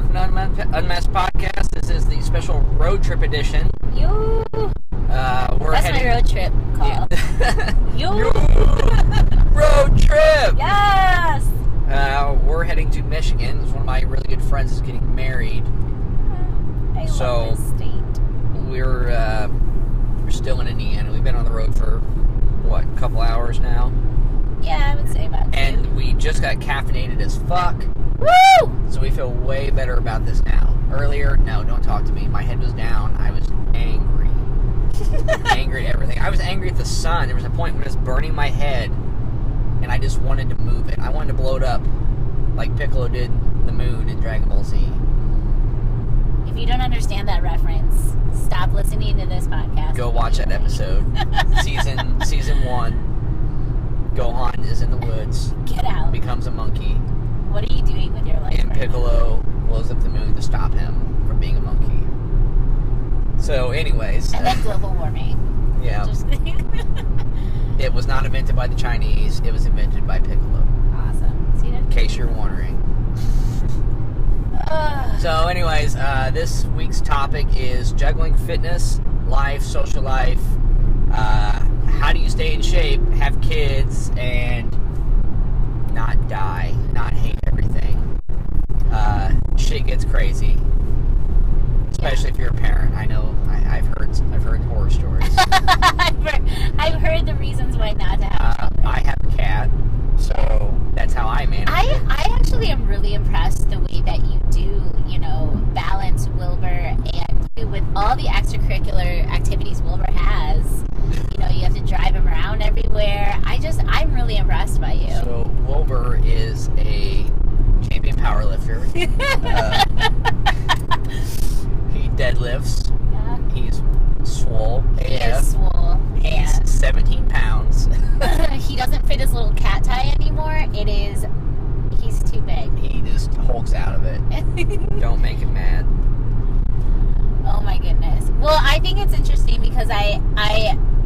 welcome to Unmasked Podcast. This is the special road trip edition. You. That's my road trip call. Yeah. You. Road trip. Yes. We're heading to Michigan. One of my really good friends is getting married. I love this state. We're still in Indiana. We've been on the road for a couple hours now. Yeah, I would say about 2. And we just got caffeinated as fuck. Woo! So we feel way better about this now. Earlier, no, don't talk to me. My head was down. I was angry. Angry at everything. I was angry at the sun. There was a point when it was burning my head, and I just wanted to move it. I wanted to blow it up like Piccolo did the moon in Dragon Ball Z. If you don't understand that reference, stop listening to this podcast. Go watch that episode. Season 1. Gohan is in the woods. Get out. Becomes a monkey. What are you doing with your life? And right Piccolo blows up the moon to stop him from being a monkey. So, anyways. And then global warming. Yeah. Just It was not invented by the Chinese. It was invented by Piccolo. Awesome. See that? In case you're wondering. So, anyways, this week's topic is juggling fitness, life, social life. How do you stay in shape, have kids, and not die, not hate everything? Shit gets crazy, especially if you're a parent. I know I've heard horror stories. I've heard the reasons why not to have children. I have a cat, so that's how I manage it. I actually am really impressed the way that you do, balance Wilbur, and with all the extracurricular activities Wilbur has. You have to drive him around everywhere. I'm really impressed by you. So Wilbur is a champion powerlifter. He deadlifts. Yeah. He's swole. He is swole. He's 17 pounds. He doesn't fit his little cat tie anymore. He's too big. He just hulks out of it. Don't make him mad. Oh my goodness. Well, I think it's interesting because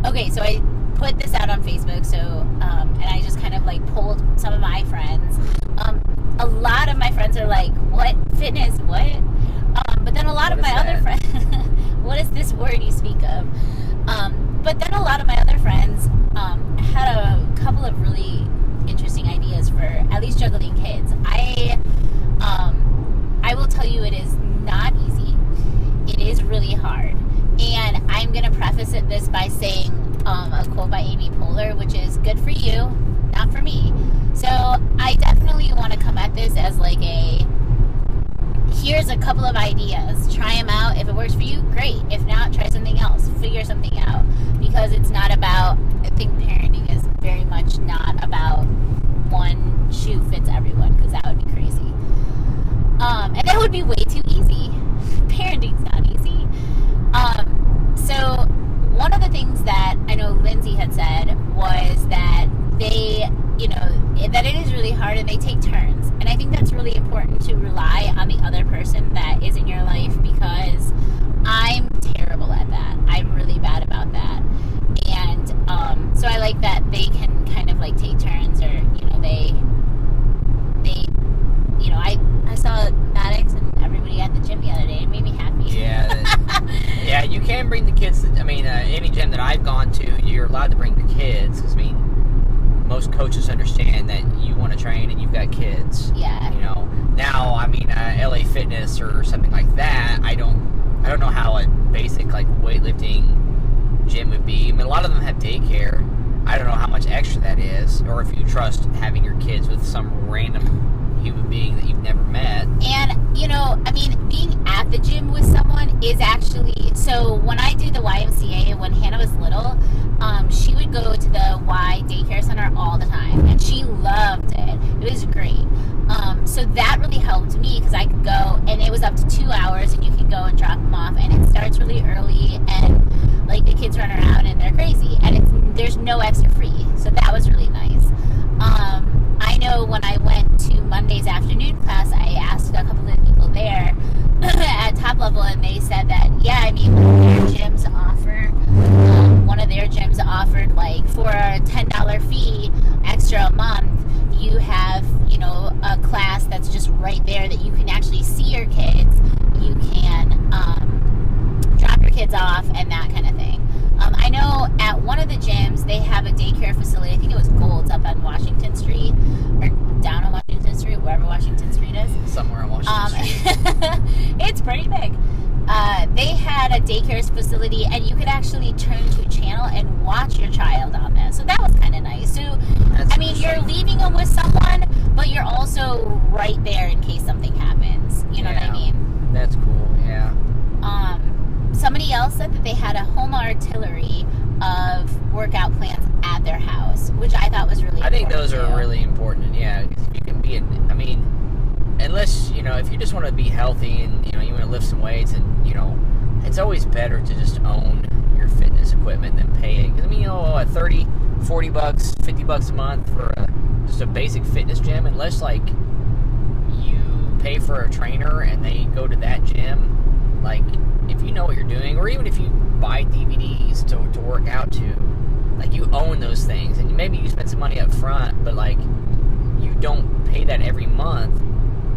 okay, so I put this out on Facebook, and I just kind of polled some of my friends. A lot of my friends are like, what? Fitness? What? But then a lot of my other friends, what is this word you speak of? But then a lot of my other friends had a couple of really interesting ideas for at least juggling kids. I will tell you, it is not easy. It is really hard. And I'm going to preface this by saying a quote by Amy Poehler, which is, good for you, not for me. So I definitely want to come at this as here's a couple of ideas. Try them out. If it works for you, great. If not, try something else. Figure something out. Because it's not about, I think parenting is very much not about one shoe fits everyone, because that would be crazy. And that would be way too easy. Parenting's not easy. So one of the things that I know Lindsay had said was that they, that it is really hard and they take turns. And I think that's really important to rely on the other person that is in your life, because I'm terrible at that. I'm really bad about that. And so I like that they can kind of take turns, or, I saw Maddox and everybody at the gym the other day. It made me happy. Yeah, you can bring the kids. Any gym that I've gone to, you're allowed to bring the kids. Because most coaches understand that you want to train and you've got kids. Yeah. Now LA Fitness or something like that. I don't know how a basic weightlifting gym would be. A lot of them have daycare. I don't know how much extra that is, or if you trust having your kids with some random human being that you've never met. And, being at the gym with someone is actually, so when I do the YMCA, when Hannah was little, she would go to the Y daycare center all the time, and she loved it. It was great. So that really helped me, because I could go, and it was up to 2 hours, and you could go and drop them off, and it starts really early, and the kids run around and they're crazy, and there's no extra free, so that was really nice. I know when I went to Monday's afternoon class, I asked a couple of people there at Top Level, and they said that, one of their gyms offered for a $10 fee extra a month, you have, a class that's just right there that you can actually see your kids. You can drop your kids off and that kind of thing. I know at one of the gyms, they have a daycare facility. I think it was Gold's up on Washington Street, or down on Washington Street, wherever Washington Street is. Somewhere on Washington Street. It's pretty big. They had a daycare facility, and you could actually turn to a channel and watch your child on that. So that was kind of nice. So, I mean, you're leaving them with someone, but you're also right there in case something happens. You know what I mean? That's cool, yeah. Somebody else said that they had a home artillery of workout plans at their house, which I thought was really important. I think those are really important, yeah. Because if you can be, I mean, unless, if you just want to be healthy and, you want to lift some weights and, it's always better to just own your fitness equipment than pay it. Because, I mean, at $30, $40, $50 a month for just a basic fitness gym, unless, like, you pay for a trainer and they go to that gym, like, if you know what you're doing, or even if you buy DVDs to work out to, like, you own those things, and maybe you spend some money up front, but, like, you don't pay that every month.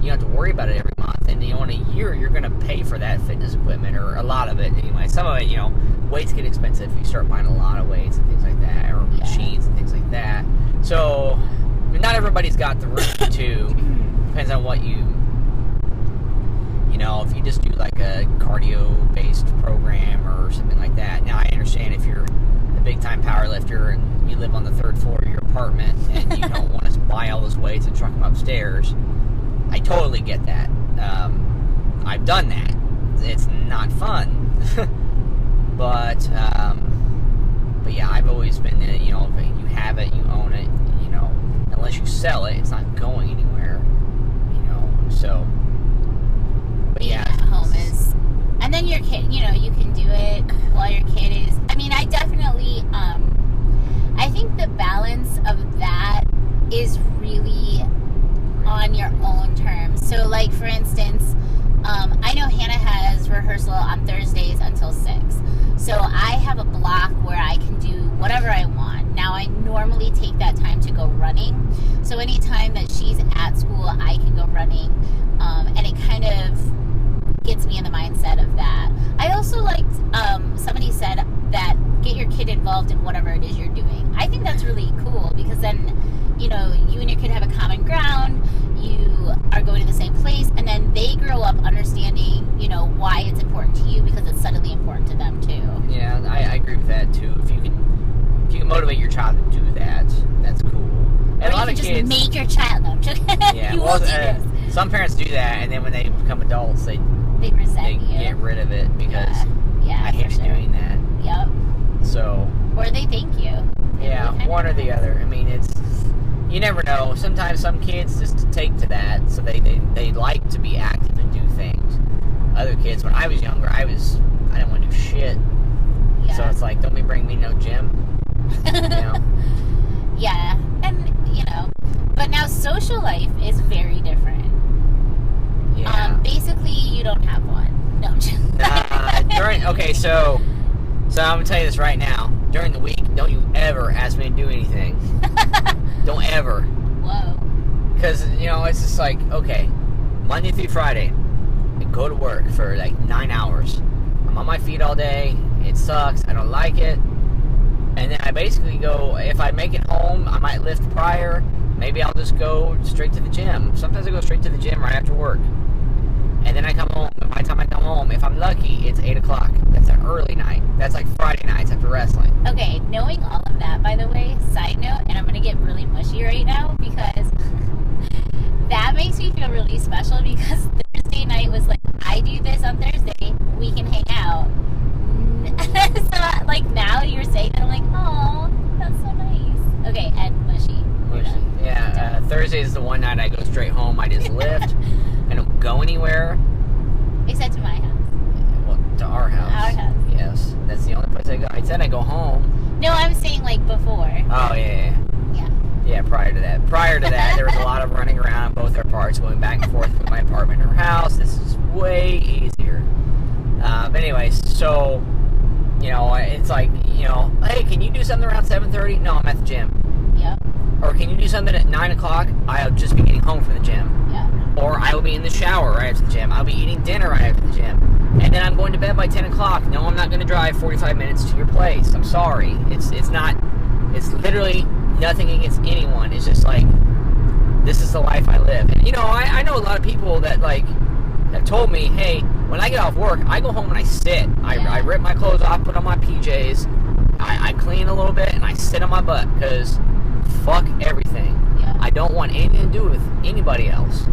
You don't have to worry about it every month, and, in a year, you're going to pay for that fitness equipment, or a lot of it, anyway. Some of it, weights get expensive if you start buying a lot of weights and things like that, or machines and things like that. So, I mean, not everybody's got the room to, depends on what you, if you just do like a cardio-based program or something like that. Now, I understand if you're a big-time power lifter and you live on the third floor of your apartment and you don't want to buy all those weights and truck them upstairs. I totally get that. I've done that. It's not fun. but yeah, I've always been, if you have it, you own it, unless you sell it, it's not going anywhere, so. But being yeah. at home is, and then your kid, you can do it while your kid is, I mean, I definitely, I think the balance of that is really on your own terms. So, like, for instance, I know Hannah has rehearsal on Thursdays until 6. So I have a block where I can do whatever I want. Now, I normally take that time to go running. So anytime that she's at school, I can go running. And it kind of gets me in the mindset of that. I also liked, somebody said that get your kid involved in whatever it is you're doing. I think that's really cool because then, you and your kid have a common ground, you are going to the same place, and then they grow up understanding, why it's important to you because it's suddenly important to them too. Yeah, I agree with that too. If you can motivate your child to do that, that's cool. And or a lot you of can kids just make your child. No, yeah, you will do this. Some parents do that, and then when they become adults, they resent you. Get rid of it because I hate you doing that. Yep. So. Or they thank you. Yeah, one or the other. I mean, you never know. Sometimes some kids just take to that, so they like to be active and do things. Other kids, when I was younger, I didn't want to do shit. Yeah. So it's like, don't be bringing me no gym. Yeah, and but now social life is very different. Yeah. Basically, you don't have one. No. So I'm gonna tell you this right now. During the week, don't you ever ask me to do anything. Don't ever. Whoa. Because, it's just like, okay, Monday through Friday, I go to work for like 9 hours. I'm on my feet all day. It sucks. I don't like it. And then I basically go, if I make it home, I might lift prior. Maybe I'll just go straight to the gym. Sometimes I go straight to the gym right after work. And then I come home. And by the time I come home, if I'm lucky, it's 8 o'clock. That's an early night. That's like Friday nights after wrestling. Okay, knowing all of that, by the way, side note, and I'm going to get really mushy right now because that makes me feel really special because Thursday night was like, I do this on Thursday, we can hang out. So, like, now you're saying that, I'm like, oh, that's so nice. Okay, and mushy. Yeah, Thursday is the one night I go straight home. I just lift. I don't go anywhere. Except to my house. Well, to our house. Our house. Yes, that's the only place I go. I said I go home. No, I'm saying, like, before. Oh, yeah. Yeah, prior to that. There was a lot of running around both our parts, going back and forth with my apartment and her house. This is way easier. But anyways, so, it's like, hey, can you do something around 7:30? No, I'm at the gym. Yep. Or can you do something at 9 o'clock? I'll just be getting home from the gym. Yeah. Or I will be in the shower right after the gym. I'll be eating dinner right after the gym. And then I'm going to bed by 10 o'clock. No, I'm not going to drive 45 minutes to your place. I'm sorry. It's literally nothing against anyone. It's just like, this is the life I live. And, I know a lot of people that, like, have told me, hey, when I get off work, I go home and I sit. I rip my clothes off, put on my PJs, I clean a little bit, and I sit on my butt, because fuck everything. Yeah. I don't want anything to do with anybody else.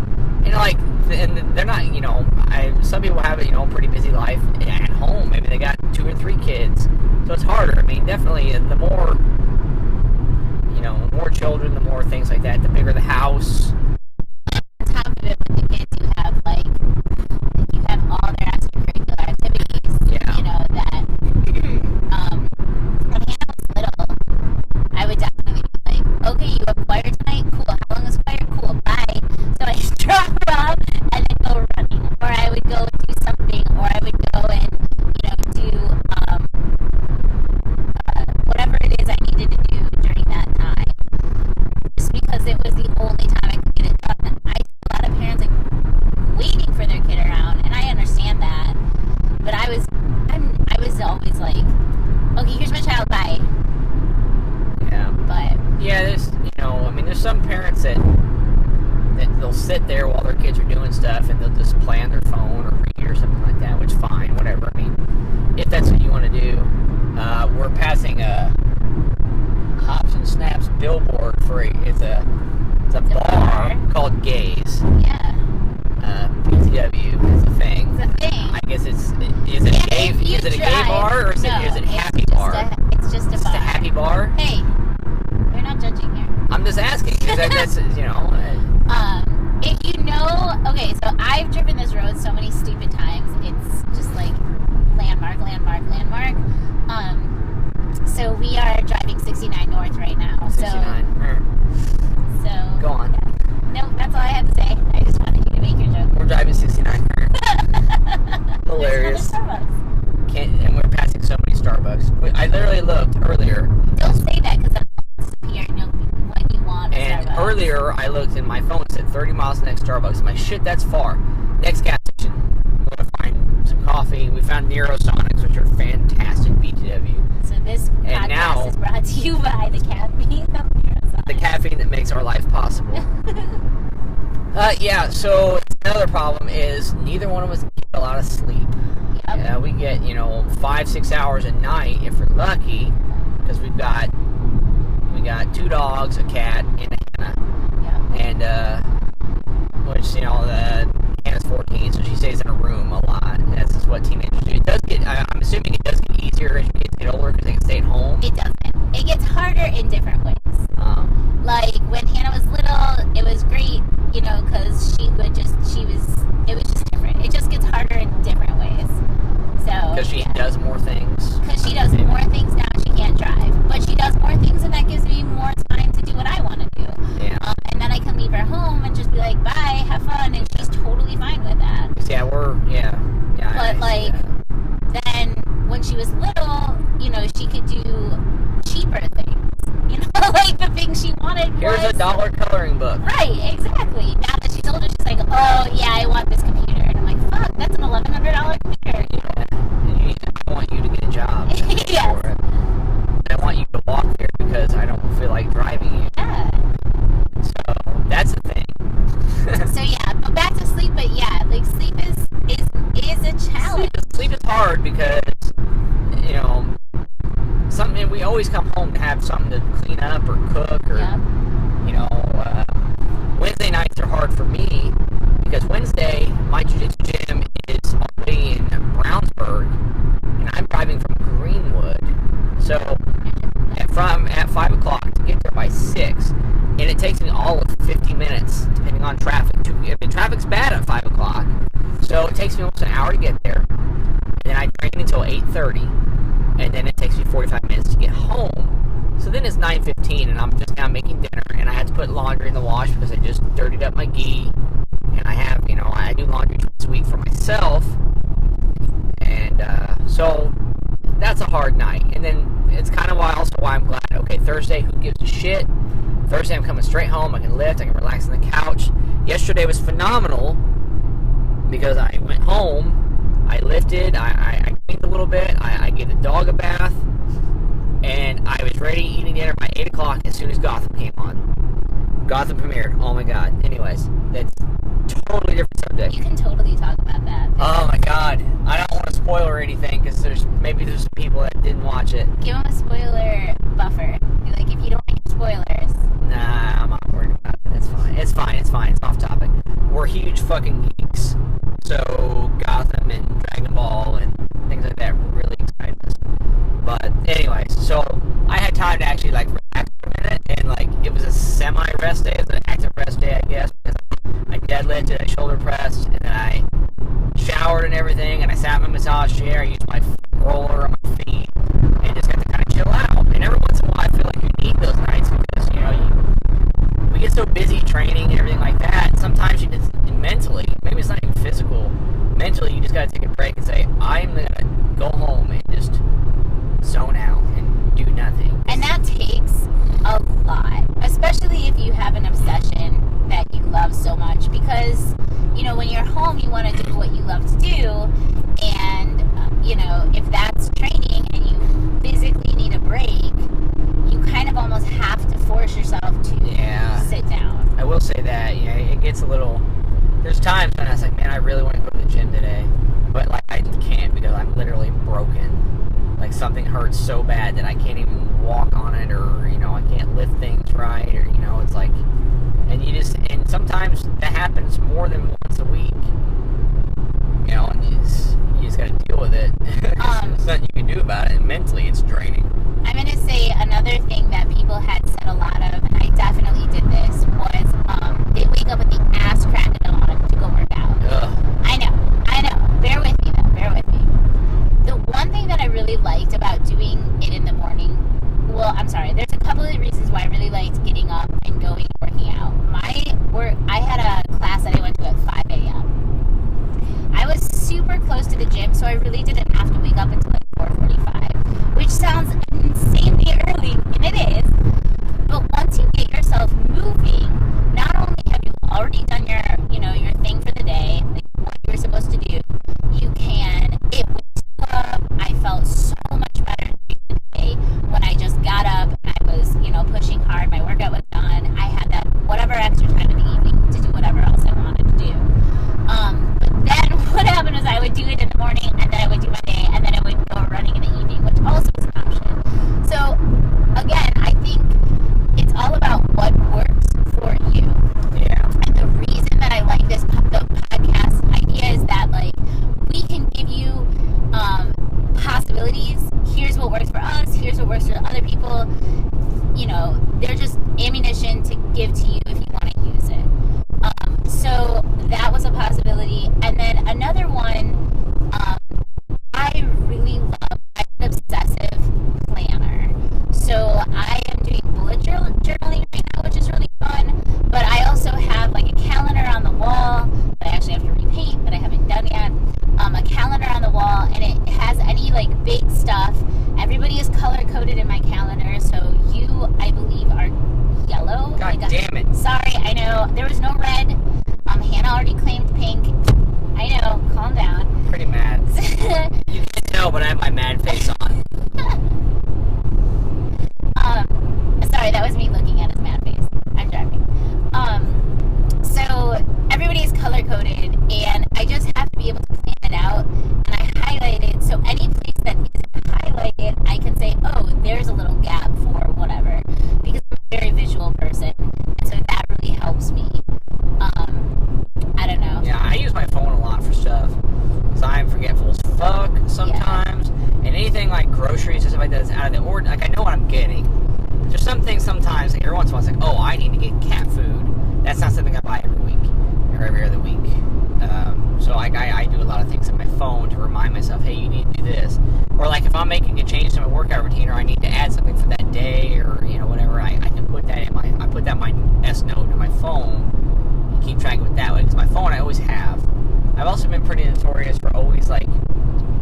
And they're not, some people have a pretty busy life at home. Maybe they got 2 or 3 kids, so it's harder. I mean, definitely, the more children, the more things like that, the bigger the house. On top of it, with the kids, you have all their extracurricular activities. Yeah. That when Hannah was little, I would definitely be like, okay, you have choir tonight? Cool. How long is choir? Cool. Bye. So I just drop her off and then go running. Or I would go do something, or I would go and, do whatever it is I needed to do during that time. Just because it was the only time I could get it done. I see a lot of parents waiting for their kid around, and I understand that. But I was always like, okay, here's my child, bye. Yeah. But yeah, there's there's some parents that they'll sit there while their kids are doing stuff, and they'll just play on their phone or read or something like that, which fine, whatever. I mean, if that's what you want to do. We're passing a Hops and Snaps billboard for it's a bar called Gaze. yeah, BTW is a thing. it's a thing. I guess is it a gay bar, or is it happy bar? It's just a It's bar. a happy bar. Hey, we're not judging here. I'm just asking. That's If okay, so I've driven this road so many stupid times. It's just like landmark. So we are driving 69 North right now. 69. So Go on. Yeah. No, that's all I have to say. I just wanted you to make your joke. We're driving 69. Hilarious. There's another Starbucks. And we're passing so many Starbucks. I literally looked earlier. Don't say that, because I'm disappear and when you want a And Starbucks. earlier, I looked and my phone said 30 miles to the next Starbucks. I'm like, shit, that's far. Next gas station. We're going to find some coffee. We found Neurosonics, which are fantastic BTW. So this And podcast now- is brought to you by the caffeine of Neuroscience. The caffeine that makes our life possible. Yeah, so another problem is neither one of us get a lot of sleep. Yep. We get, 5-6 hours a night if we're lucky, because we got 2 dogs, a cat, and a Hannah. Yep. And, which, Hannah's 14, so she stays in a room a lot. That's just what teenagers do. I'm assuming it does get easier as your kids get older, because they can stay at home. It doesn't. It gets harder in different ways. Like, when Hannah was little, it was great, because it was just different. It just gets harder in different ways. So, Because she does more things. Because she does more things now, she can't drive. But she does more things, and that gives me more time to do what I want to do. Yeah. And then I can leave her home and just be like, bye, have fun, and she's totally fine with that. Yeah, But, then when she was little, she could do cheaper things. Like the thing she wanted Here's was... a $1 coloring book. Right, exactly. Now that she's older, she's like, oh, yeah, I want this computer. And I'm like, fuck, that's an $1,100 computer. I want you to get a job. Yes. For it. I want you to walk there because I don't feel like driving you. Yeah. So, that's the thing. So, yeah, but back to sleep. But, yeah, like, sleep is a challenge. Sleep is hard because, we always come home to have something to clean up or cook or, Yep. Wednesday nights are hard for me because Wednesday, my jiu-jitsu gym is already in Brownsburg, and I'm driving from Greenwood. So, at 5 o'clock to get there by 6, and it takes me all of 50 minutes, depending on traffic. If the traffic's bad at 5 o'clock, so it takes me almost an hour to get there, and then I train until 8:30, and then it takes me 45 minutes to get home. So then it's 9:15, and I'm just now making dinner, and I had to put laundry in the wash because I just dirtied up my gi, and I have, I do laundry twice a week for myself, and so that's a hard night. And then it's kind of why I'm glad, okay, Thursday, who gives a shit? Thursday I'm coming straight home, I can lift, I can relax on the couch, Yesterday was phenomenal because I went home, I lifted, I cleaned a little bit, I gave the dog a bath, and I was ready eating dinner by 8 o'clock as soon as Gotham came on. Gotham premiered. Oh my god. Anyways, that's totally different subject. You can totally talk about that. Oh my god. I don't want to spoil or anything because there's some people that didn't watch it. Give them a spoiler buffer. Like, if you don't like spoilers. Nah, I'm not worried about it. It's fine. It's fine. It's fine. It's off topic. We're huge fucking geeks. So, Gotham and Dragon Ball and things like that really excite us. But, anyways, so I had time to actually, like, relax for a minute, and, like, it was a semi-rest day. It was an active rest day, I guess, because I deadlifted, I shoulder pressed, and then I showered and everything, and I sat in my massage chair, I used my roller on my feet, and just got to kind of chill out. And every once in a while, I feel like you need those nights because, you know, we get so busy training and everything like that. Sometimes you just mentally, maybe it's not even physical, mentally you just got to take a break and say, I'm going to go home and just zone out and do nothing. And that takes a lot, especially if you have an obsession that you love so much, because, you know, when you're home, you want to do what you love to do, and, you know, if that's training and you physically need a break, you kind of almost have to force yourself to sit down. I will say that, you know, it gets a little, there's times when I was like, man, I really want to go to the gym today, but, like, I can't because I'm literally broken. Like, something hurts so bad that I can't even walk on it, or, you know, I can't lift things right, or, you know, it's like, and sometimes that happens more than once a week, you know, and you just gotta deal with it. There's nothing you can do about it, and mentally it's draining. I'm gonna say another thing that people had said a lot of, and I definitely did this, was they wake up with the ass crack of dawn to go work out. Ugh. I know. Bear with me, though. Bear with me. The one thing that I really liked about doing it in the morning, well, I'm sorry, there's a couple of reasons why I really liked getting up and going and working out. I had a class that I went to at 5 a.m. I was super close to the gym, so I really didn't have to wake up until like 4:45, which sounds insanely early, and it is. But once you get yourself moving, not only have you already done your thing for the day, like what you were supposed to do, it wakes you up. I felt so much better the day when I just got up and I was, pushing hard. My workout was done. I had that whatever extra time in the evening to do whatever else I wanted to do. But then what happened was I would do it in the morning, and then I would do my day, and then I would go running in the evening, which also is an option. So again, I think it's all about what works for you. Yeah. And the reason that I like the podcast idea is that, like, we can give you possibilities. Here's what works for us. Here's what works for other people. They're just ammunition to give to you if you want to use it. So that was a possibility. And then another one, I really love, I'm an obsessive planner. So I am doing bullet journaling right now, which is really fun. But I also have like a calendar on the wall that I actually have to repaint, that I haven't done yet. A calendar on the wall, and it has any like big stuff. Everybody is color coded in my calendar, so you, I believe, are yellow. God damn it. Sorry, I know. There was no red. Hannah already claimed pink. I know. Calm down. Pretty mad. You can't tell, but I have my mad face on. Sorry, that was me looking at his mad face. I'm driving. So everybody is color coded, and I just have to be able to plan it out. And I highlighted, so any place that isn't highlighted, I can say, oh, there's a little gap for whatever, because I'm a very visual person, and so that really helps me. I don't know. Yeah, I use my phone a lot for stuff, because I'm forgetful as fuck sometimes, and anything like groceries or stuff like that is out of the ordinary. Like, I know what I'm getting. There's some things sometimes, like every once in a while, it's like, oh, I need to get cat food. That's not something I buy every week, or every other week. So I do a lot of things on my phone to remind myself, hey, you need to do this. Or like if I'm making a change to my workout routine, or I need to add something for that day, or whatever, I can put that in my S note in my phone and keep track of it that way. Because my phone I always have. I've also been pretty notorious for always I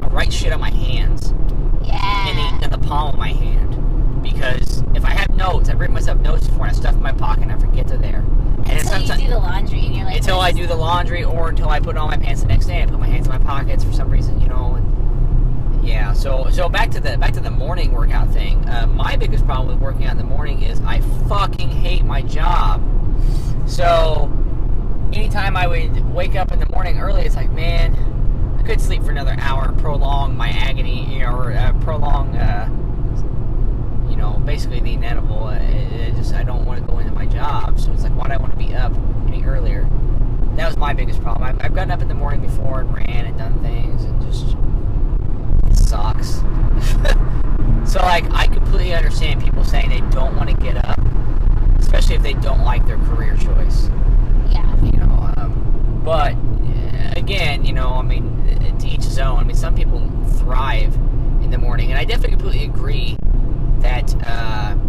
write shit on my hands. Yeah. In the palm of my hand. Because if I have notes, I've written myself notes before and I stuff in my pocket and I forget they're there. And until you do the laundry, and you're like... Until I do the laundry, or until I put on my pants the next day and put my hands in my pockets for some reason, you know. And yeah, so back to the morning workout thing. My biggest problem with working out in the morning is I fucking hate my job. So anytime I would wake up in the morning early, it's like, man, I could sleep for another hour and prolong my agony, you know, or prolong, you know, basically the inevitable. I don't want to go into my job, so it's like, why do I want to be up any earlier? That was my biggest problem. I've gotten up in the morning before and ran and done things, and just, it sucks. So, like, I completely understand people saying they don't want to get up, especially if they don't like their career choice. Yeah. You know, but, again, you know, I mean, to each his own. I mean, some people thrive in the morning, and I definitely completely agree that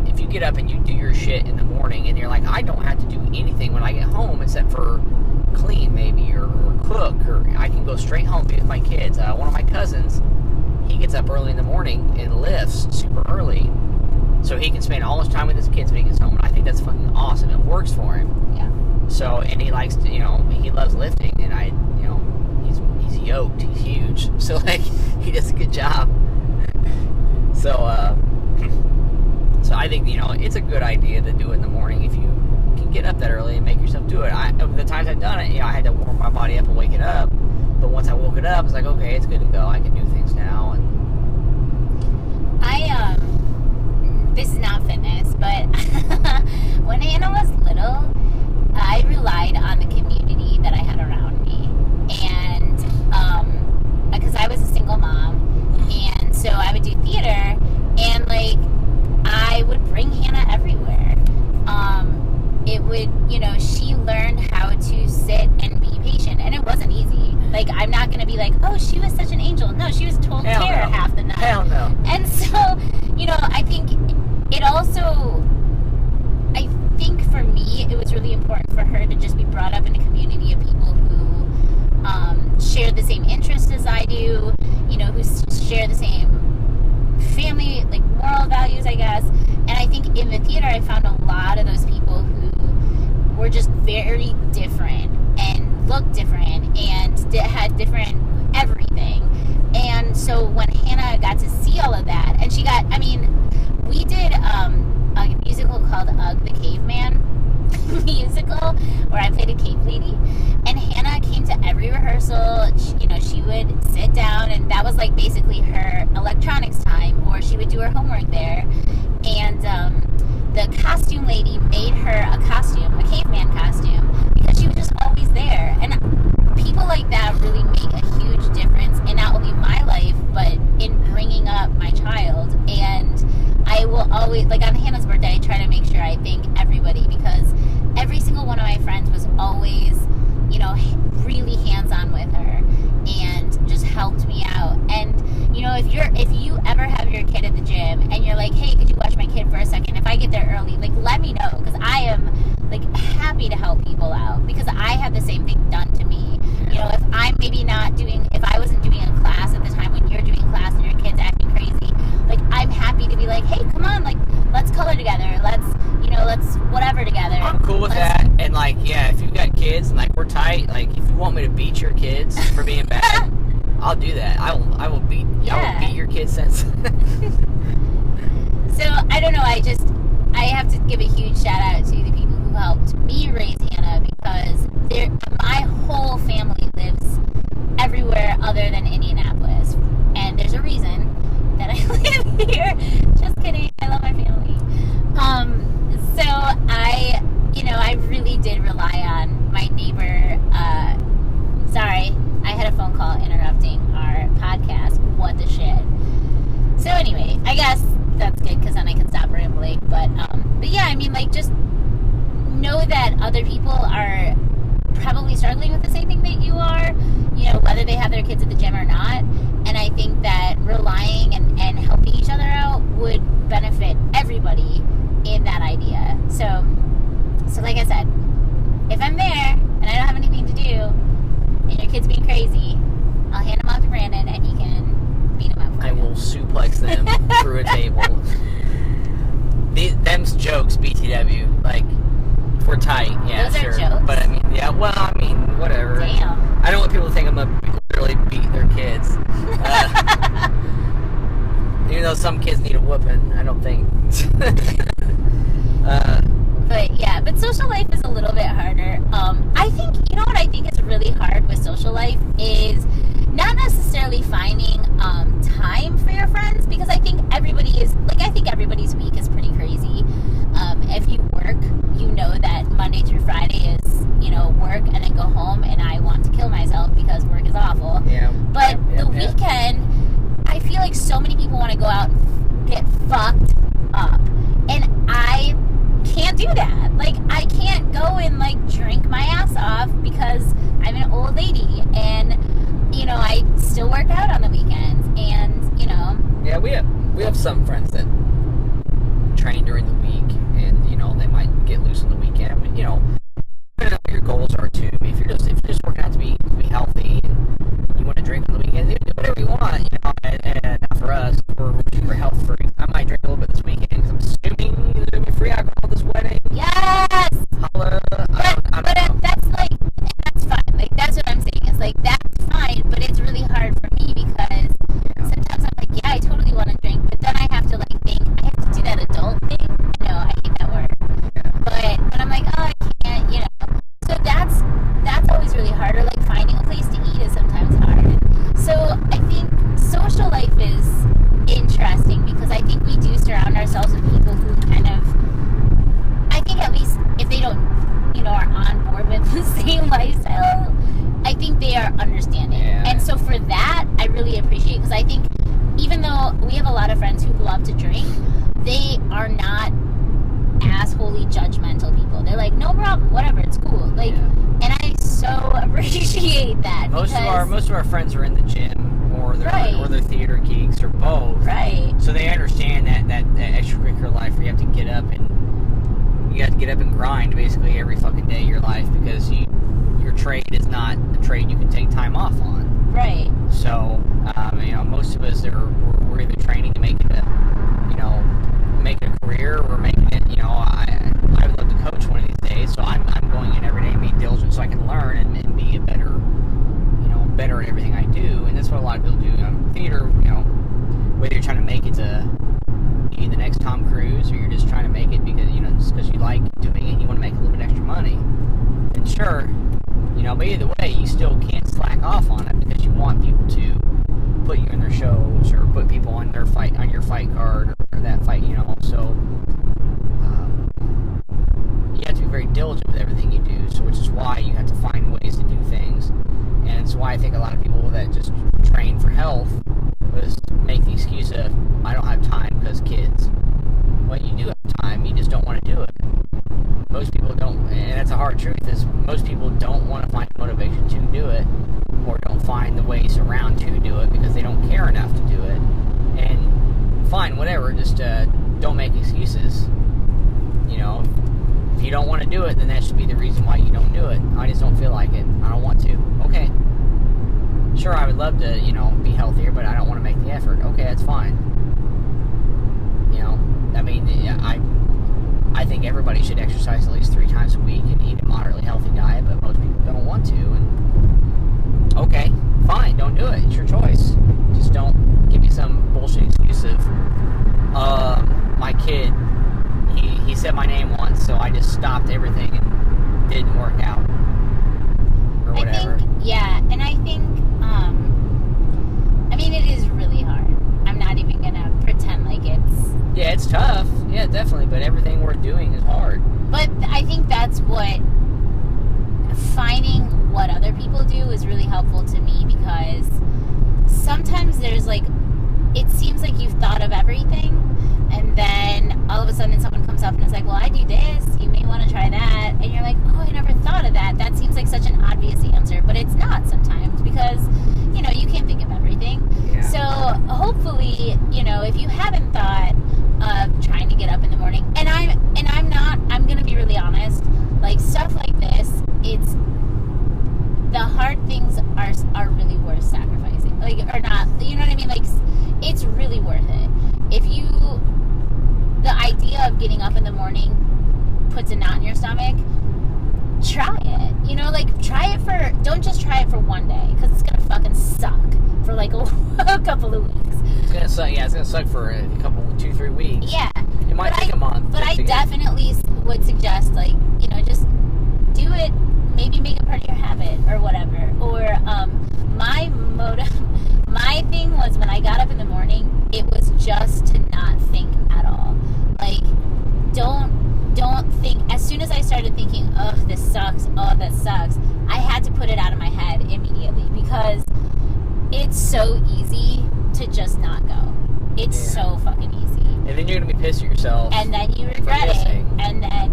if you get up and you do your shit in the morning and you're like, I don't have to do anything when I get home except for clean maybe or cook, or I can go straight home and be with my kids. One of my cousins, he gets up early in the morning and lifts super early so he can spend all his time with his kids when he gets home, and I think that's fucking awesome. It works for him. Yeah. So, and he likes to, you know, he loves lifting, and you know, he's yoked, he's huge, so like, he does a good job. So I think, you know, it's a good idea to do it in the morning if you can get up that early and make yourself do it. The times I've done it, you know, I had to warm my body up and wake it up. But once I woke it up, it's like, okay, it's good to go. I can do things now. And this is not fitness, but when Hannah was little, I relied on the community that I had around me. And because I was a single mom, and so I would do theater, and like, I would bring Hannah everywhere. It would, you know, she learned how to sit and be patient, and it wasn't easy. Like, I'm not going to be like, oh, she was such an angel. No, she was total terror half the night. Hell no. And so, you know, I think it also, I think for me, it was really important for her to just be brought up in a community of people who share the same interests as I do, you know, who share the same family, like, moral values, I guess. And I think in the theater, I found a lot of those people who were just very different and looked different and had different everything. And so when Hannah got to see all of that, and she got, I mean, we did a musical called Ugg the Caveman musical, where I played a cave lady, and Hannah came to every rehearsal. You know, she would sit down, and that was like basically her electronics time, or she would do her homework there. And the costume lady made her a costume, a caveman costume, because she was just always there. And people like that really make a huge difference in not only my life, but in bringing up my child. And I will always, like on Hannah's birthday, I try to make sure I thank everybody, because every single one of my friends was always, you know, really hands-on with her and just helped me out. And, you know, if you ever have your kid at the gym and you're like, hey, could you watch my kid for a second? If I get there early, like, let me know, because I am, like, happy to help people out, because I had the same thing done to me. You know, if I wasn't doing a class at the time when you're doing class and your kid's acting crazy, like, I'm happy to be like, hey, come on, like, let's color together, let's whatever together. I'm cool with that. And like, yeah, if you've got kids and like we're tight, like if you want me to beat your kids for being bad, I'll do that. I will beat your kids sense. So I don't know, I have to give a huge shout out to the people who helped me raise Hannah, because my whole family lives everywhere other than Indianapolis, and there's a reason that I live here. Just kidding, I love my family. So I really did rely on my neighbor. Sorry, I had a phone call interrupting our podcast. What the shit? So anyway, I guess that's good, because then I can stop rambling. But yeah, I mean, like, just know that other people are probably struggling with the same thing that you are, you know, whether they have their kids at the gym or not. And I think that relying and helping each other out would benefit everybody in that idea. So like I said, if I'm there and I don't have anything to do and your kid's being crazy, I'll hand him off to Brandon and he can beat him up for I you. will suplex them through a table. Them's jokes, BTW. Like, we're tight. Yeah, Those sure. are jokes. But I mean, yeah. Well, I mean, whatever. Damn. I don't want people to think I'm gonna literally beat their kids. Even though some kids need a whooping, I don't think. But social life is a little bit harder. I think, you know what I think is really hard with social life is not necessarily finding time for your friends, because I think everybody's week is pretty crazy. If you work, you know that Monday through Friday is, work and then go home, and I want to kill myself because work is awful. Yeah. But the weekend, I feel like so many people want to go out and get fucked up. And I can't do that. Like, I can't go and, drink my ass off because I'm an old lady. And, I still work out on the weekends. And, Yeah, we have some friends that train during the week, and, they might get loose on the weekend. But, depending on what your goals are, too. If you're just working out to be healthy, and you want to drink on the weekend, do whatever you want, and for us, we're super health freaks. I might drink a little bit this weekend because I'm assuming there's going to be free alcohol at this wedding. yes! Holla. That's fine. Like, that's what I'm saying. It's like, that's fine, but it's really hard for me because sometimes I'm like, yeah, I totally want to drink, but then I have to, think, I have to do that adult thing. No, I hate that word. But I'm like, oh, I can't, So that's always really hard. Or, finding a place to eat is sometimes hard. So I think social life is interesting because I think we do surround ourselves with people who kind of, I think at least if they don't, are on board with the same lifestyle, I think they are understanding. Yeah. And so for that, I really appreciate, because I think even though we have a lot of friends who love to drink, they are not assholey judgmental people. They're like, no problem, whatever, it's cool. And I so appreciate that. Most of our friends are in the gym, or they're theater geeks, or both. Right. So they understand that extracurricular life where you have to get up and grind basically every fucking day of your life, because your trade is not a trade you can take time off on. Right. So most of us we're either training to make it a career, or making it. I would love to coach one of these days, so I'm going in every day and being diligent so I can learn and be a better at everything I do. And that's what a lot of people do. Theater, whether you're trying to make it to be the next Tom Cruise, or you're just trying to make it because you like doing it and you want to make a little bit extra money, and sure, but either way, you still can't slack off on it, because you want people to put you in their shows, or put people on your fight card, or that fight, so you have to be very diligent with everything you do, so which is why you have to find ways to do things. And it's why I think a lot of people that just train for health just make the excuse of, I don't have time because kids. Well, you do have time, you just don't want to do it. Most people don't, and that's a hard truth, is most people don't want to find motivation to do it, or don't find the ways around to do it because they don't care enough to do it. And fine, whatever, just don't make excuses. If you don't want to do it, then that should be the reason why you don't do it. I just don't feel like it. I don't want to. Okay. Sure, I would love to, be healthier, but I don't want to make the effort. Okay, that's fine. I think everybody should exercise at least 3 times a week and eat a moderately healthy diet, but most people don't want to. And okay, fine, don't do it. It's your choice. Just don't give me some bullshit excuse of, my kid, he said my name once, so I just stopped everything and didn't work out. Or whatever. And I think, it is really hard. I'm not even gonna pretend like it's... Yeah, it's tough. Yeah, definitely, but everything worth doing is hard. But I think that's what... Finding what other people do is really helpful to me, because sometimes there's it seems like you've thought of everything, and then all of a sudden someone comes up and is like, well, I do this, you may want to try that, and you're like, oh, I never thought of that. That seems like such an obvious answer, but it's not sometimes, because you can't think of everything. Yeah. So hopefully, if you haven't thought of trying to get up in the morning, and I'm gonna be really honest, stuff like this, it's the hard things are really worth sacrificing, or not, you know what I mean? It's really worth it. The idea of getting up in the morning puts a knot in your stomach, try it. You know, like, don't just try it for one day, because it's going to fucking suck for, like, a couple of weeks. It's going to suck, yeah, it's going to suck for a couple, 2-3 weeks. Yeah. It might take a month. But I definitely would suggest, like, you know, just do it, maybe make it part of your habit, or whatever. Or, my thing was, when I got up in the morning, it was just to not think at all. Like, don't think. As soon as I started thinking, oh, this sucks, oh, that sucks, I had to put it out of my head immediately, because it's so easy to just not go. It's so fucking easy. And then you're going to be pissed at yourself. And then you regret it. And then,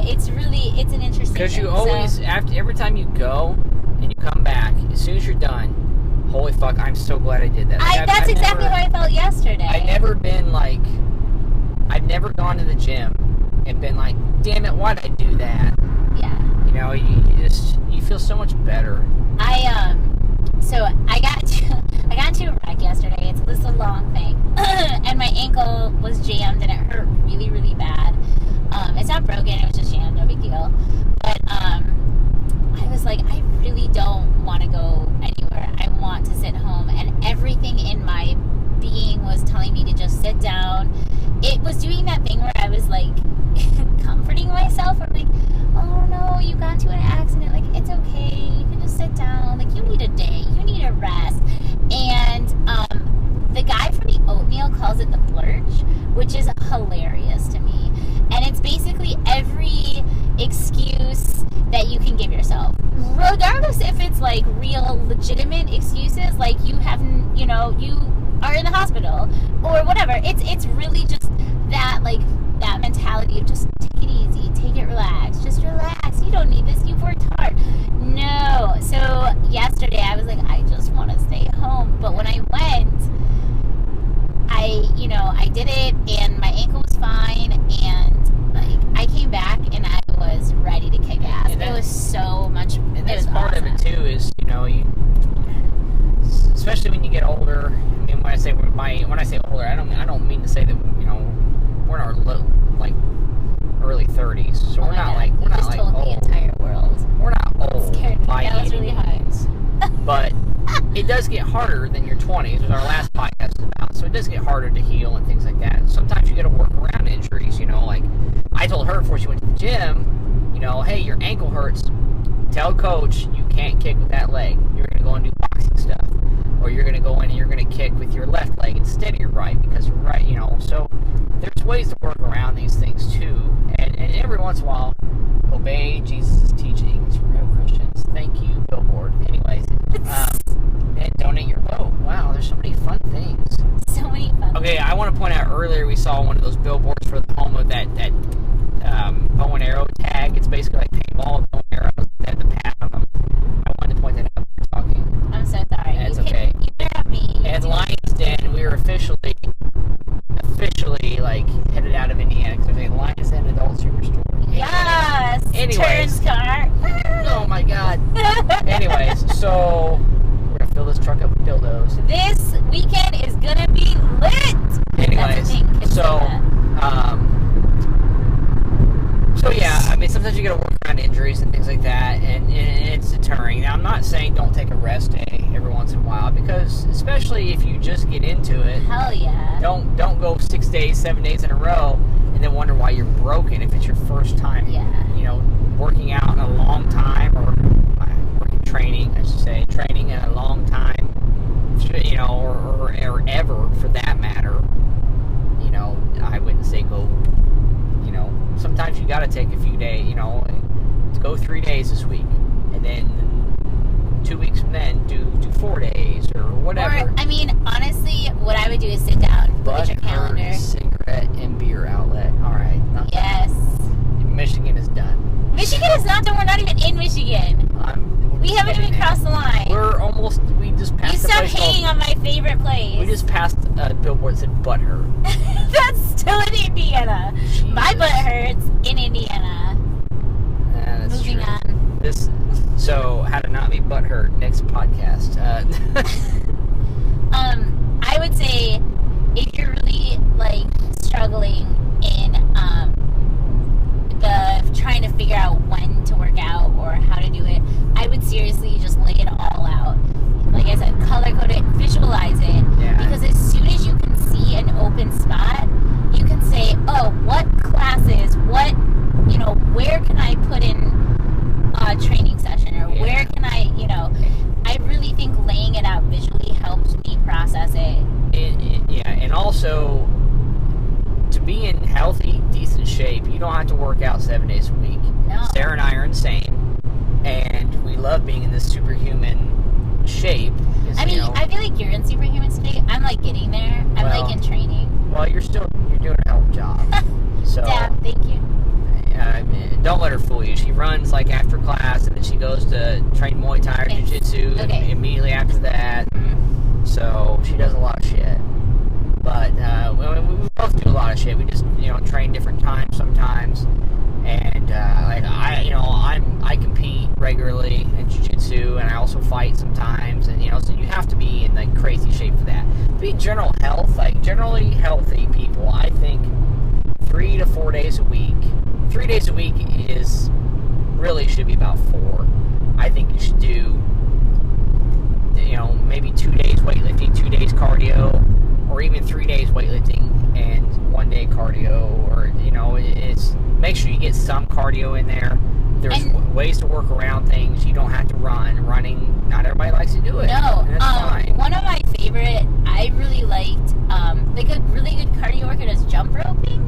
it's an interesting thing. Because you always, every time you go and you come back, as soon as you're done, holy fuck, I'm so glad I did that. That's exactly how I felt yesterday. I've never gone to the gym and been like, damn it, why'd I do that? Yeah. You know, you feel so much better. So I got into a wreck yesterday. It's a long thing. And my ankle was jammed and it hurt really, really bad. It's not broken, it was just jammed, no big deal. But I was like, I really don't want to go anywhere. I want to sit home. And everything in my being was telling me to just sit down. It was doing that thing where I was like comforting myself. I'm like, oh no, you got into an accident. Like, it's okay. You can just sit down. Like, you need a day. You need a rest. And the guy from the oatmeal calls it the blurch, which is hilarious to me. And it's basically every excuse that you can give yourself, regardless if it's like real legitimate excuses, like you haven't, you know, you are in the hospital or whatever. It's really just that, like, that mentality of just take it easy, take it relaxed, just relax. You don't need this. You've worked hard. No. So yesterday I was like, I just want to stay home. But when I went, I did it, and my ankle was fine, and like I came back and I was ready to kick ass. It was so much. And that's part of it too. Is especially when you get older. I mean, when I say older, I don't mean to say that we're in our early 30s, so we're not like old. The entire world. We're not old. That was really hard. But it does get harder than your 20s, which our last podcast was about. So it does get harder to heal and things like that. Sometimes you got to work around injuries. Like I told her before she went to the gym, hey, your ankle hurts. Tell coach you can't kick with that leg. You're going to go and do boxing stuff. Or you're going to go in and you're going to kick with your left leg instead of your right, because you're right, So there's ways to work around these things too. And every once in a while, obey Jesus' teachings, real Christians. Thank you, Billboard. Anyways, and donate your vote. Wow, there's so many fun things. So many fun Okay, I want to point out earlier we saw one of those billboards for the home of that bow and arrow tag. It's basically like paintball bow and arrows that have the pad on them. I wanted to point that out when talking. I'm so sorry. That's okay. You interrupt me. And Lions Den, we were officially headed out of Indiana because there's a Lions Den adult superstore. Yes. Anyways. Turns car. Oh my God. Anyways, so we're gonna fill this truck up with dildos. This weekend is gonna be lit. Anyways, so yeah, I mean, sometimes you gotta work around injuries and things like that, and it's deterring. Now, I'm not saying don't take a rest day every once in a while, because especially if you just get into it, hell yeah, don't go 6 days, 7 days in a row, and then wonder why you're broken if it's your first time, working out in a long time, or training in a long time, or ever for that matter. I wouldn't say go. Sometimes you got to take a few days. To go 3 days this week, and then 2 weeks from then do 4 days or whatever. Or, I mean, honestly, what I would do is sit down, look at your calendar. Cigarette and beer outlet. All right. Yes. Michigan is done. Michigan is not done. We're not even in Michigan. We haven't even crossed the line. We just passed. You stopped hating on my favorite place. We just passed a billboard that said butt hurt. That's still in Indiana. Jesus. My butt hurts in Indiana. Yeah, that's Moving true. on. So how to not be butt hurt. Next podcast. I would say if you're really struggling in the you don't have to work out 7 days a week. No. Sarah and I are insane, and we love being in this superhuman shape. I mean, I feel like you're in superhuman state. I'm like getting there. I'm like in training. Well, you're doing a hell of a job. So, Dad, thank you. Don't let her fool you. She runs like after class, and then she goes to train Muay Thai or Jiu-Jitsu immediately after that. Mm-hmm. So she does a lot of shit. But we both do a lot of shit. We just train different times sometimes. And I compete regularly in Jiu-Jitsu, and I also fight sometimes. And so you have to be in like crazy shape for that. To be general health, like generally healthy people, I think 3 to 4 days a week. 3 days a week should be about 4. I think you should do, maybe 2 days weightlifting, 2 days cardio, or even 3 days weightlifting and 1 day cardio, or, it's make sure you get some cardio in there. There's ways to work around things. You don't have to run. Running, not everybody likes to do it. No, and that's fine. One of my favorite, I really liked, like a really good cardio workout is jump roping.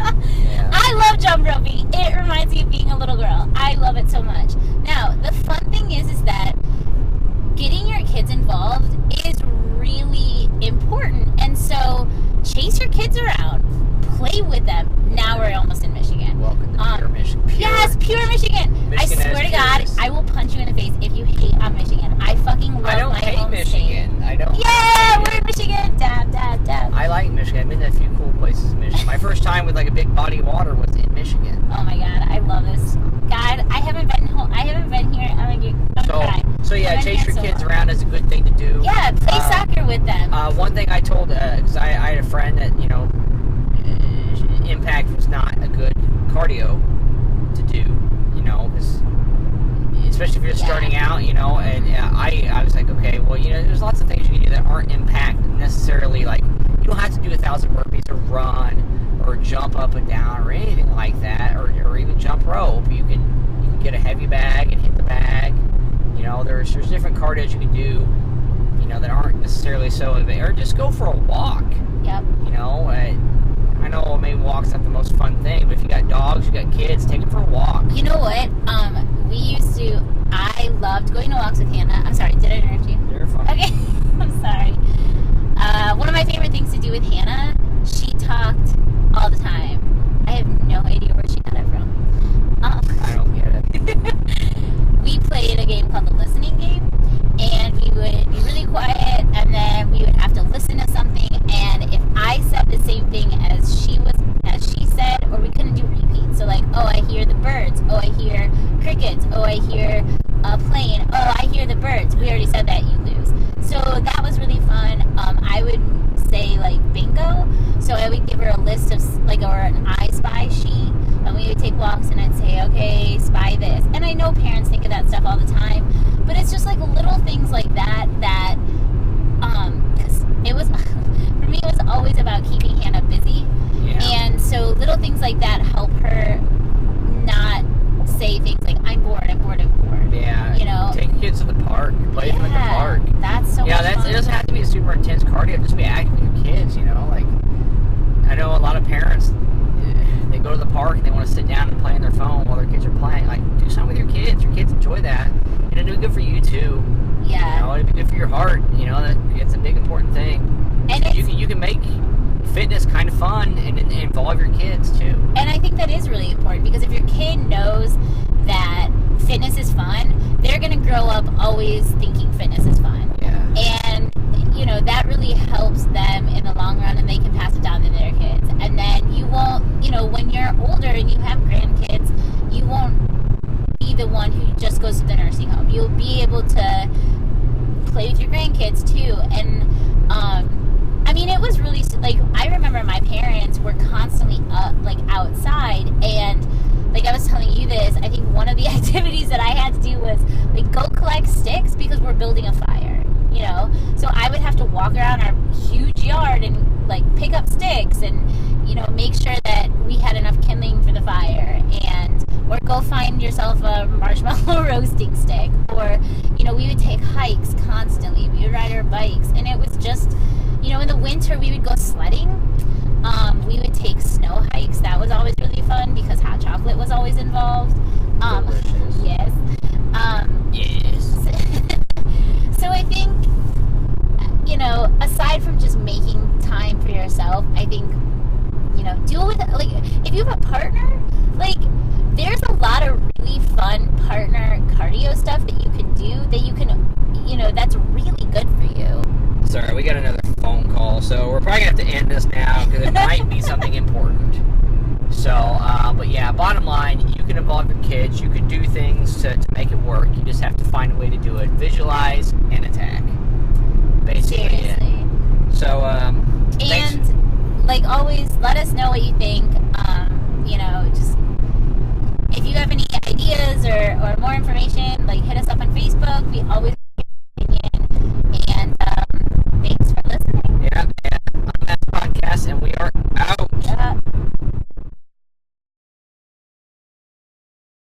Yeah. I love jump roping. It reminds me of being a little girl. I love it so much. Now, the fun thing is that getting your kids involved is really important. And so, chase your kids around. Play with them. Now we're almost in Michigan. Welcome to Pure Michigan. Yes, Pure Michigan. I swear to God, I will punch you in the face if you hate on Michigan. I fucking love my home state. I don't hate Michigan. I don't. Yeah, we're in Michigan. Dab, dab, dab. I like Michigan. I've been to a few cool places in Michigan. My first time with like a big body of water was in Michigan. Oh my God, I love this. God, I haven't been home. I haven't been here. I'm gonna cry. So yeah, chase your kids around is a good thing to do. Yeah, play soccer with them. One thing I told, because I had a friend that Impact was not a good cardio to do, because especially if you're starting out, and I was like, okay, well, there's lots of things you can do that aren't Impact necessarily. Like, you don't have to do 1,000 burpees or run or jump up and down or anything like that, or even jump rope. You can get a heavy bag and hit the bag. There's different cardios you can do, that aren't necessarily so or just go for a walk. Yep. I know maybe walk's not the most fun thing, but if you got dogs, you got kids, take them for a walk. You know what? I loved going to walks with Hannah. I'm sorry, did I interrupt you? You're fine. Okay, I'm sorry. One of my favorite things to do with Hannah, she talked all the time. I have no idea where she got it from. I don't get it. We played a game called the listening game, and we would be really quiet, and then we would have to listen to something, and if I said the same thing as she said, or we couldn't do repeats. So like, oh, I hear the birds. Oh, I hear crickets. Oh, I hear a plane. Oh, I hear the birds. We already said that, you lose. So that was really fun. I would say like bingo. So I would give her a list of or an I Spy sheet, and we would take walks, and I'd say, okay, spy this. And I know parents think of that stuff all the time, but it's just like little things like that because it was for me, it was always about keeping Hannah busy. Yeah. And so little things like that help her not say things like, I'm bored. Yeah. Take kids to the park. Play with them at the park. That's so much fun. It doesn't have to be a super intense cardio. Just be active with your kids, Like, I know a lot of parents, they go to the park and they want to sit down and play on their phone while their kids are playing. Like, do something with your kids. Your kids enjoy that. And it'll be good for you, too. Yeah. It'll be good for your heart. That's a big, important thing. And you can make fitness kind of fun and involve your kids too. And I think that is really important, because if your kid knows that fitness is fun, they're going to grow up always thinking fitness is fun. Yeah. And that really helps them in the long run, and they can pass it down to their kids. And then you won't, when you're older and you have grandkids, you won't be the one who just goes to the nursing home. You'll be able to play with your grandkids too. And it was really, I remember my parents were constantly outside, and I was telling you this, I think one of the activities that I had to do was go collect sticks, because we're building a fire, so I would have to walk around our huge yard and pick up sticks and make sure that we had enough kindling for the fire, or go find yourself a marshmallow roasting stick, or we would take hikes constantly, we would ride our bikes, and it was just in the winter we would go sledding. We would take snow hikes. That was always really fun because hot chocolate was always involved. Delicious. Yes. Yes. So I think, aside from just making time for yourself, I think, deal with it. Like, if you have a partner, like, there's a lot of really fun partner cardio stuff that you can do that you can, that's really good for you. Sorry, we got another phone call, so we're probably going to have to end this now because it might be something important. So, but yeah, bottom line, you can involve your kids. You can do things to make it work. You just have to find a way to do it. Visualize and attack. Basically. Seriously. So, thanks. And, like always, let us know what you think. Just if you have any ideas or more information